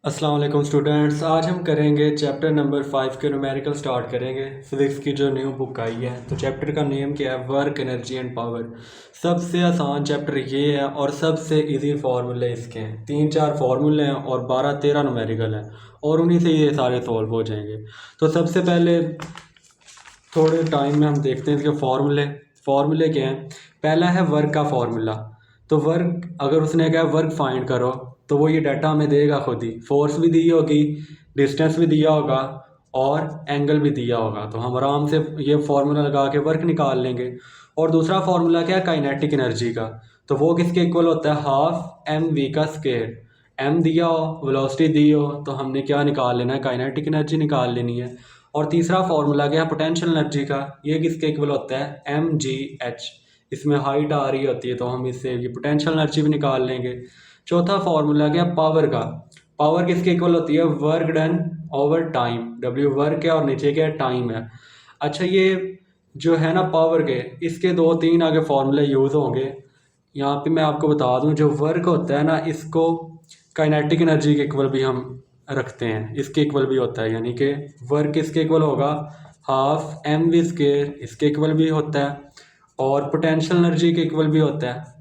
अस्सलाम वालेकुम स्टूडेंट्स। आज हम करेंगे चैप्टर नंबर 5 के न्यूमेरिकल स्टार्ट करेंगे। फिज़िक्स की जो न्यू बुक आई है तो चैप्टर का नेम क्या है, वर्क एनर्जी एंड पावर। सबसे आसान चैप्टर ये है और सबसे इजी फार्मूले इसके हैं। 3-4 फार्मूले हैं और 12-13 न्यूमेरिकल हैं और उन्हीं से ये सारे सॉल्व हो जाएंगे। तो सबसे पहले थोड़े टाइम में हम देखते हैं इसके फार्मूले क्या हैं। पहला है वर्क का फार्मूला। तो वर्क अगर उसने कहा वर्क फाइंड करो तो वो ये डाटा हमें देगा खुद ही। फोर्स भी दी होगी, डिस्टेंस भी दिया होगा और एंगल भी दिया होगा। तो हम आराम से ये फार्मूला लगा के वर्क निकाल लेंगे। और दूसरा फार्मूला क्या है, काइनेटिक एनर्जी का। तो वो किसके इक्वल होता है, हाफ एम वी का स्क्वायर। एम दिया हो, वेलोसिटी दी हो, तो हमने क्या निकाल लेना है, काइनेटिक एनर्जी निकाल लेनी है। और तीसरा फार्मूला क्या है, पोटेंशियल एनर्जी का। ये किसके इक्वल होता है, एम जी एच। इसमें हाइट आ रही होती है तो हम इससे ये पोटेंशियल एनर्जी भी निकाल लेंगे। चौथा फार्मूला क्या, पावर का। पावर किसके इक्वल होती है, work done over time. W work है और नीचे क्या है, टाइम है। अच्छा, ये जो है ना पावर के, इसके 2-3 आगे फार्मूले यूज़ होंगे। यहाँ पे मैं आपको बता दूँ, जो वर्क होता है ना, इसको काइनेटिक एनर्जी के इक्वल भी हम रखते हैं। इसके इक्वल भी होता है, यानी कि वर्क इसके इक्वल होगा हाफ एम वी स्क्वायर, इसके इक्वल भी होता है। और पोटेंशियल एनर्जी के इक्वल भी होता है,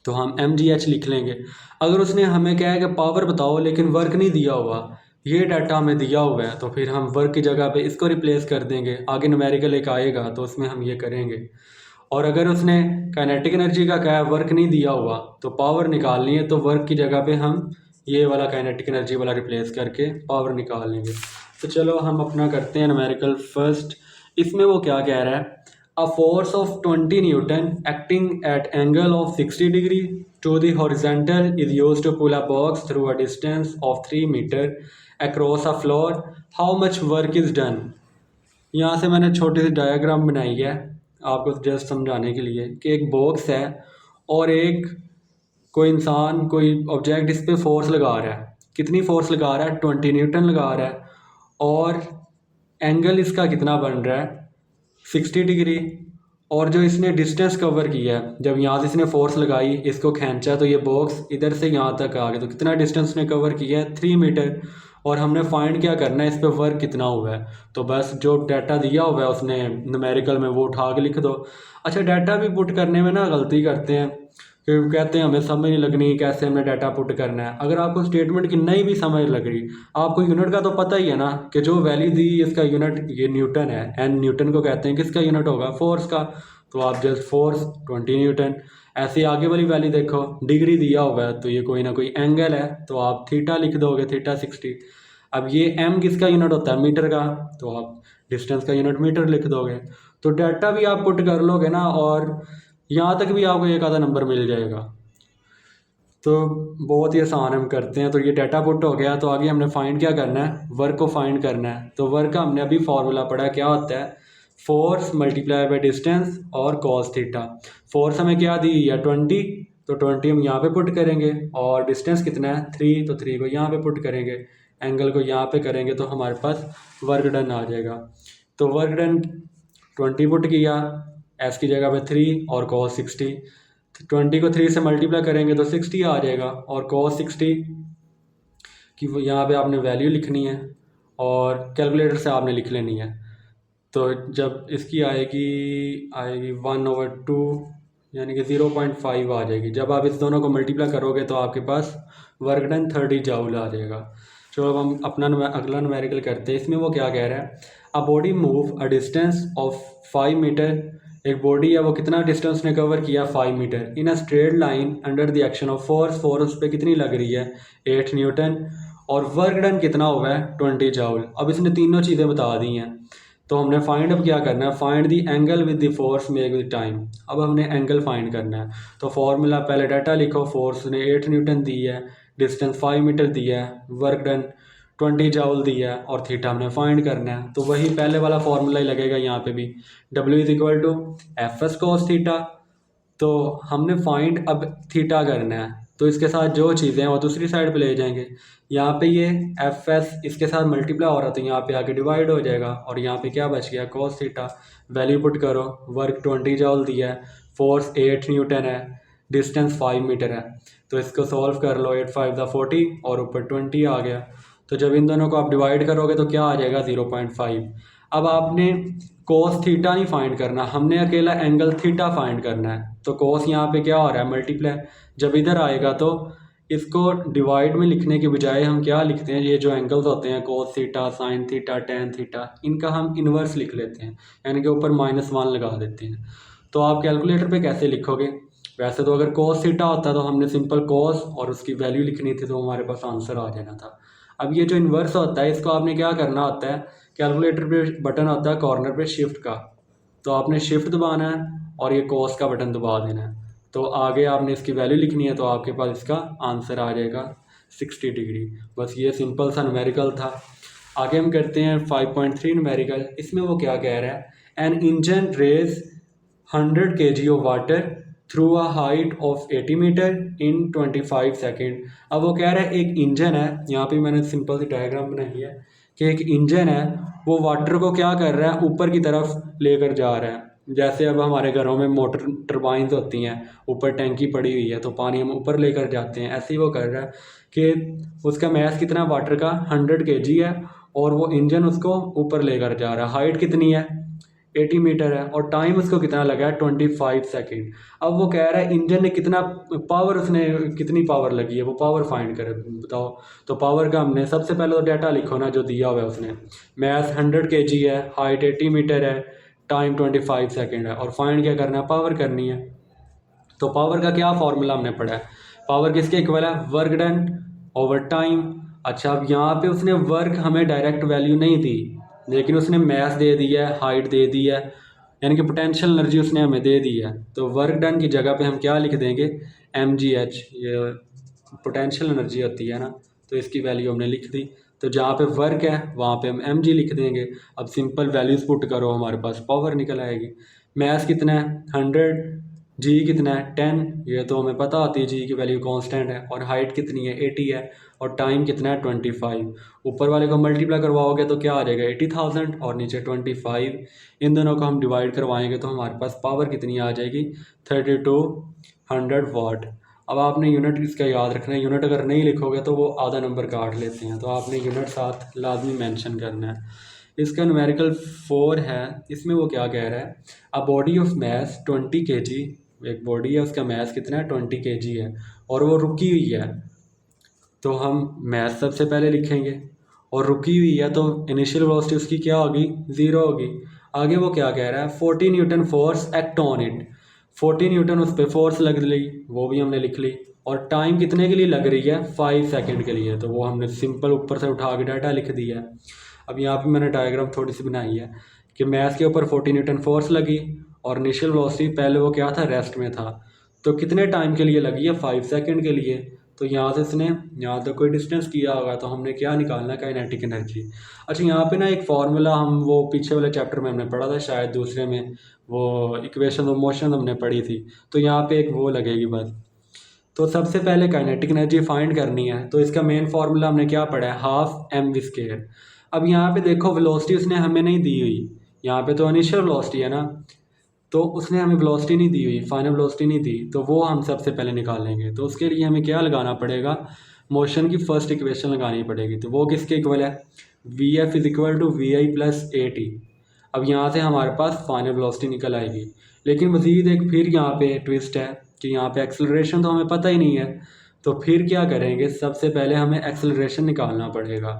तो हम एम जी एच लिख लेंगे। अगर उसने हमें क्या है कि पावर बताओ लेकिन वर्क नहीं दिया हुआ, ये डाटा हमें दिया हुआ है, तो फिर हम वर्क की जगह पे इसको रिप्लेस कर देंगे। आगे न्यूमेरिकल एक आएगा तो उसमें हम ये करेंगे। और अगर उसने काइनेटिक एनर्जी का क्या है, वर्क नहीं दिया हुआ, तो पावर निकालनी है, तो वर्क की जगह पे हम ये वाला काइनेटिक एनर्जी वाला रिप्लेस करके पावर निकाल लेंगे। तो चलो हम अपना करते हैं न्यूमेरिकल फर्स्ट। इसमें वो क्या कह रहा है, a force of 20 Newton acting at angle of 60 degree to the horizontal is used to pull a box through a distance of 3 meter across a floor. How much work is done? यहाँ से मैंने छोटी C diagram बनाई है आपको just समझाने के लिए कि एक बॉक्स है और एक कोई इंसान, कोई ऑब्जेक्ट इस पर फोर्स लगा रहा है। कितनी फोर्स लगा रहा है, 20 न्यूटन लगा रहा है। और एंगल इसका कितना बन रहा है, 60 डिग्री। और जो इसने डिस्टेंस कवर किया है, जब यहाँ से इसने फोर्स लगाई, इसको खींचा, तो ये बॉक्स इधर से यहाँ तक आ गया, तो कितना डिस्टेंस इसने कवर किया है, 3 मीटर। और हमने फाइंड क्या करना है, इस पर वर्क कितना हुआ है। तो बस जो डाटा दिया हुआ है उसने न्यूमेरिकल में वो उठा के लिख दो। अच्छा, डाटा भी पुट करने में ना गलती करते हैं कि कहते हैं हमें समझ नहीं लगनी कैसे हमें डाटा पुट करना है। अगर आपको स्टेटमेंट की नहीं भी समझ लग रही, आपको यूनिट का तो पता ही है ना कि जो वैल्यू दी इसका यूनिट ये न्यूटन है। एन न्यूटन को कहते हैं, किसका यूनिट होगा, फोर्स का। तो आप जस्ट फोर्स 20 न्यूटन। ऐसे आगे वाली वैल्यू देखो, डिग्री दिया हुआ है तो ये कोई ना कोई एंगल है, तो आप थीटा लिख दोगे, थीटा 60। अब ये एम किसका यूनिट होता है, मीटर का, तो आप डिस्टेंस का यूनिट मीटर लिख दोगे। तो डाटा भी आप पुट कर लोगे ना, और यहाँ तक भी आपको एक आधा नंबर मिल जाएगा। तो बहुत ही आसान हम करते हैं। तो ये डाटा पुट हो गया, तो आगे हमने फाइंड क्या करना है, वर्क को फाइंड करना है। तो वर्क का हमने अभी फार्मूला पढ़ा, क्या होता है, फोर्स मल्टीप्लाई बाई डिस्टेंस और कॉस थीटा। फोर्स हमें क्या दी है, 20, तो 20 हम यहाँ पे पुट करेंगे। और डिस्टेंस कितना है, 3, तो 3 को यहाँ पे पुट करेंगे। एंगल को यहाँ पे करेंगे तो हमारे पास वर्क डन आ जाएगा। तो वर्क डन 20 पुट किया, एस की जगह पे 3 और कॉस 60। 20 को 3 से मल्टीप्लाई करेंगे तो 60 आ जाएगा। और कॉस 60 की वो यहाँ पे आपने वैल्यू लिखनी है और कैलकुलेटर से आपने लिख लेनी है। तो जब इसकी आएगी आएगी 1/2, यानी कि 0.5 आ जाएगी। जब आप इस दोनों को मल्टीप्लाई करोगे तो आपके पास वर्क डन 30 जूल आ जाएगा। चलो अब हम अपना अगला न्यूमेरिकल करते हैं। इसमें वो क्या कह रहा है, a body move a distance of 5 metre. एक बॉडी है, वो कितना डिस्टेंस ने कवर किया, 5 metre, in a straight line under the action of force. Force उस पर कितनी लग रही है, 8 न्यूटन। और वर्क डन कितना हुआ है, 20 जूल। अब इसने तीनों चीज़ें बता दी हैं, तो हमने फाइंड अब क्या करना है, find the angle with the force make with time. अब हमने एंगल फाइंड करना है। तो फॉर्मूला पहले डाटा लिखो, फोर्स ने 8 न्यूटन दी है, डिस्टेंस 5 मीटर दिया है, वर्क डन 20 जूल दिया है, और थीटा हमने फाइंड करना है। तो वही पहले वाला फॉर्मूला ही लगेगा यहाँ पे भी, W is equal to F S cos theta. तो हमने फाइंड अब थीटा करना है, तो इसके साथ जो चीज़ें हैं वो दूसरी साइड पे ले जाएंगे। यहाँ पे ये एफ एस इसके साथ मल्टीप्लाई हो रहा है तो यहाँ पे आके डिवाइड हो जाएगा, और यहाँ पे क्या बच गया, कॉस थीटा। वैल्यू पुट करो, वर्क 20 जूल दिया है, फोर्स 8 न्यूटन है, डिस्टेंस 5 मीटर है। तो इसको सॉल्व कर लो, 8 5 40 और ऊपर 20 आ गया। तो जब इन दोनों को आप डिवाइड करोगे तो क्या आ जाएगा 0.5। अब आपने कोस थीटा नहीं फाइंड करना, हमने अकेला एंगल थीटा फाइंड करना है। तो कोस यहाँ पे क्या हो रहा है, मल्टीप्लाई। जब इधर आएगा तो इसको डिवाइड में लिखने के बजाय हम क्या लिखते हैं, ये जो एंगल्स होते हैं cos theta, sine theta, tan theta, इनका हम इन्वर्स लिख लेते हैं, यानी कि ऊपर -1 लगा देते हैं। तो आप कैलकुलेटर पे कैसे लिखोगे, वैसे तो अगर कोस थीटा होता तो हमने सिंपल कोस और उसकी वैल्यू लिखनी थी, तो हमारे पास आंसर आ जाना था। अब ये जो इन्वर्स होता है इसको आपने क्या करना होता है, कैलकुलेटर पे बटन होता है कॉर्नर पे शिफ्ट का, तो आपने शिफ्ट दबाना है और ये कोस का बटन दबा देना है। तो आगे आपने इसकी वैल्यू लिखनी है, तो आपके पास इसका आंसर आ जाएगा 60 डिग्री। बस ये सिंपल सा न्यूमेरिकल था। आगे हम करते हैं 5.3 न्यूमेरिकल। इसमें वो क्या कह रहा है, an engine raise 100 kg of water through a height of 80 metre in 25 second. अब वो कह रहा है एक इंजन है, यहाँ पे मैंने सिंपल सी डायग्राम बनाई है कि एक इंजन है, वो वाटर को क्या कर रहा है, ऊपर की तरफ लेकर जा रहा है। जैसे अब हमारे घरों में मोटर टरबाइंस होती हैं, ऊपर टैंकी पड़ी हुई है तो पानी हम ऊपर लेकर जाते हैं, ऐसे ही वो कर रहा है कि उसका मैस कितना वाटर का 100 kg है और वो इंजन उसको ऊपर लेकर जा रहा है। हाइट कितनी है, 80 मीटर है और टाइम उसको कितना लगा है, 25 सेकेंड। अब वो कह रहा है इंजन ने कितना पावर, उसने कितनी पावर लगी है, वो पावर फाइंड करे बताओ। तो पावर का हमने सबसे पहले तो डाटा लिखो ना जो दिया हुआ है उसने, मैथ 100 kg है, हाइट 80 मीटर है, टाइम 25 सेकेंड है और फाइंड क्या करना है, पावर करनी है। तो पावर का क्या फॉर्मूला हमने पढ़ा है, पावर किसके इक्वल है, वर्क डन ओवर टाइम। अच्छा अब यहाँ पे उसने वर्क हमें डायरेक्ट वैल्यू नहीं दी, लेकिन उसने मैथ दे दिया है, हाइट दे दी है, यानी कि पोटेंशियल एनर्जी उसने हमें दे दी है। तो वर्क डन की जगह पे हम क्या लिख देंगे, mgh, ये पोटेंशियल एनर्जी होती है ना, तो इसकी वैल्यू हमने लिख दी। तो जहाँ पे वर्क है वहाँ पे हम mg लिख देंगे। अब सिंपल वैल्यूज पुट करो, हमारे पास पावर निकल आएगी। मैथ कितना है 100, जी कितना है 10, ये तो हमें पता होती है, जी की वैल्यू कांस्टेंट है, और हाइट कितनी है 80 है, और टाइम कितना है 25। ऊपर वाले को मल्टीप्लाई करवाओगे तो क्या आ जाएगा 80,000 और नीचे 25। इन दोनों को हम डिवाइड करवाएंगे तो हमारे पास पावर कितनी आ जाएगी 3200 वाट। अब आपने यूनिट इसका याद रखना है, यूनिट अगर नहीं लिखोगे तो वो आधा नंबर काट लेते हैं, तो आपने यूनिट साथ लाजमी मेंशन करना है। इसका न्यूमेरिकल 4 है। इसमें वो क्या कह रहा है, a body of mass 20 kg, एक बॉडी है उसका मैस कितना है 20 kg है और वो रुकी हुई है। तो हम मैथ सबसे पहले लिखेंगे, और रुकी हुई है तो इनिशियल वेलोसिटी उसकी क्या होगी, 0 होगी। आगे वो क्या कह रहा है, 40 Newton force act on it, 40 Newton उस पर फोर्स लग ली, वो भी हमने लिख ली। और टाइम कितने के लिए लग रही है, 5 सेकेंड के लिए, तो वो हमने सिंपल ऊपर से उठा के डाटा लिख दिया है। अब यहाँ पे मैंने डायग्राम थोड़ी सी बनाई है कि मैथ के ऊपर 40 न्यूटन फोर्स लगी और इनिशियल वेलोसिटी पहले वो क्या था, रेस्ट में था, तो कितने टाइम के लिए लगी है, 5 सेकेंड के लिए। तो यहाँ से इसने यहाँ तक कोई डिस्टेंस किया होगा, तो हमने क्या निकालना है, काइनेटिक एनर्जी। अच्छा यहाँ पे ना एक फार्मूला हम वो पीछे वाले चैप्टर में हमने पढ़ा था, शायद दूसरे में, वो इक्वेशन ऑफ मोशन हमने पढ़ी थी, तो यहाँ पे एक वो लगेगी बस। तो सबसे पहले काइनेटिक एनर्जी फाइंड करनी है, तो इसका मेन फार्मूला हमने क्या पढ़ा है, हाफ mv²। अब यहाँ पे देखो वेलोसिटी उसने हमें नहीं दी हुई, यहाँ पे तो इनिशियल वेलोसिटी है ना, तो उसने हमें वेलोसिटी नहीं दी हुई, फाइनल वेलोसिटी नहीं दी, तो वो हम सबसे पहले निकालेंगे। तो उसके लिए हमें क्या लगाना पड़ेगा, मोशन की फर्स्ट इक्वेशन लगानी पड़ेगी। तो वो किसके इक्वल है, V F is equal to V I plus A T. अब यहाँ से हमारे पास फाइनल वेलोसिटी निकल आएगी। लेकिन मज़ीद एक फिर यहाँ पे ट्विस्ट है कि यहाँ पे एक्सेलरेशन तो हमें पता ही नहीं है, तो फिर क्या करेंगे, सबसे पहले हमें एक्सेलरेशन निकालना पड़ेगा।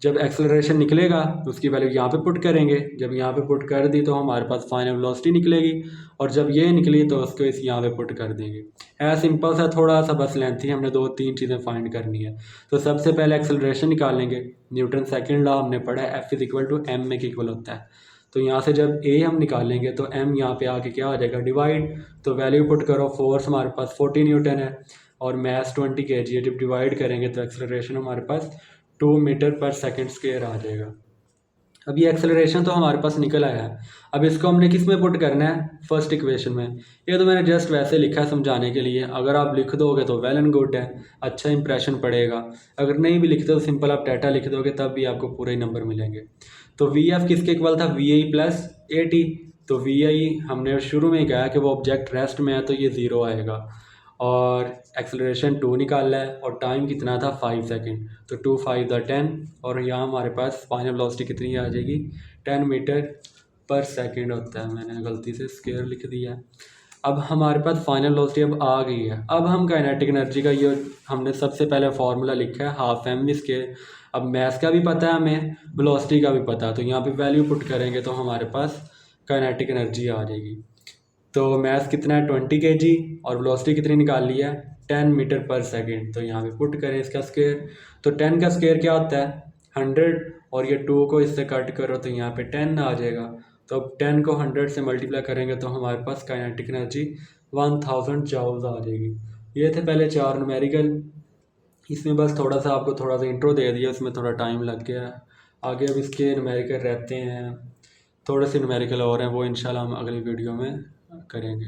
जब एक्सेलरेशन निकलेगा तो उसकी वैल्यू यहाँ पे पुट करेंगे, जब यहाँ पे पुट कर दी तो हमारे पास फाइनल वेलोसिटी निकलेगी, और जब ये निकली तो उसको इस यहाँ पे पुट कर देंगे। है सिंपल सा, थोड़ा सा बस लेंथी, हमने 2-3 चीज़ें फाइंड करनी है। तो सबसे पहले एक्सेलरेशन निकालेंगे, न्यूटन सेकेंड लॉ हमने पढ़ा है, F is equal to M में इक्वल होता है। तो यहाँ से जब ए हम निकालेंगे तो एम यहाँ पे आके क्या आ जाएगा, डिवाइड। तो वैल्यू पुट करो, फोर्स हमारे पास 40 न्यूटन है और मैस 20 kg है, जब डिवाइड करेंगे तो एक्सेलरेशन हमारे पास 2 मीटर पर सेकेंड स्क्वायर आ जाएगा। अब ये एक्सेलरेशन तो हमारे पास निकल आया है, अब इसको हमने किस में पुट करना है, फर्स्ट इक्वेशन में। ये तो मैंने जस्ट वैसे लिखा है समझाने के लिए, अगर आप लिख दोगे तो वेल एंड गुड है, अच्छा इंप्रेशन पड़ेगा। अगर नहीं भी लिखते तो सिंपल आप डाटा लिख दोगे, तब भी आपको पूरे ही नंबर मिलेंगे। तो वी एफ किसके इक्वल था, V I plus A T. तो वी आई हमने शुरू में ही कहा कि वो ऑब्जेक्ट रेस्ट में है तो ये 0 आएगा, और एक्सेलरेशन 2 निकाला है और टाइम कितना था 5 सेकंड। तो 2 5 10 और यहाँ हमारे पास फाइनल वेलोसिटी कितनी आ जाएगी 10 मीटर पर सेकंड होता है। मैंने गलती से स्क्वायर लिख दिया है। अब हमारे पास फाइनल वेलोसिटी अब आ गई है। अब हम काइनेटिक एनर्जी का ये हमने सबसे पहले फार्मूला लिखा है हाफ एम वी स्क्वायर। अब मास का भी पता है हमें, वेलोसिटी का भी पता है, तो यहाँ पे वैल्यू पुट करेंगे तो हमारे पास काइनेटिक एनर्जी आ जाएगी। तो मास कितना है 20 kg और वेलोसिटी कितनी निकाल ली है 10 मीटर पर सेकंड। तो यहाँ पे पुट करें इसका स्क्वायर, तो 10 का स्क्वायर क्या होता है 100 और ये 2 को इससे कट करो तो यहाँ पे 10 आ जाएगा। तो अब 10 को 100 से मल्टीप्लाई करेंगे तो हमारे पास काइनेटिक एनर्जी 1000 जूल्स आ जाएगी। ये थे पहले 4 न्यूमेरिकल। इसमें बस थोड़ा सा आपको थोड़ा सा इंट्रो दे दिया, उसमें थोड़ा टाइम लग गया। आगे अब इसके न्यूमेरिकल रहते हैं, थोड़े से न्यूमेरिकल और हैं, वो इंशाल्लाह हम अगली वीडियो में करेंगे।